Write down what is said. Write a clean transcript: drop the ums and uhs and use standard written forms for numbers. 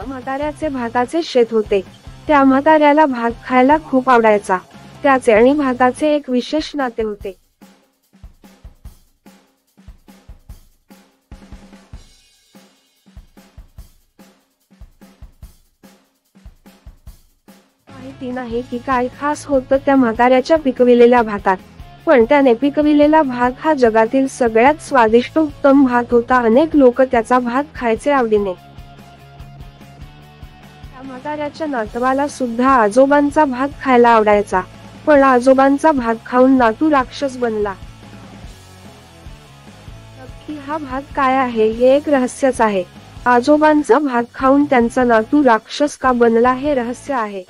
म्हाताऱ्याचे भाताचे शेत होते. त्या म्हाताऱ्याला भात खायला खूप आवडायचा. त्याचे आणि भाताचे एक विशेष नाते होते. माहिती नाही की काय खास होतं त्या म्हाताऱ्याच्या पिकविलेल्या भातात, पण त्याने पिकविलेला भात हा जगातील सगळ्यात स्वादिष्ट उत्तम भात होता. अनेक लोक त्याचा भात खायचे आवडीने. त्या म्हाताऱ्याच्या नातवाला सुद्धा आजोबांचा भात खायला आवडायचा, पण आजोबांचा भात खाऊन नातू राक्षस बनला. नक्की हा भात काय आहे हे एक रहस्यच आहे. आजोबांचा भात खाऊन त्यांचा नातू राक्षस का बनला हे रहस्य आहे.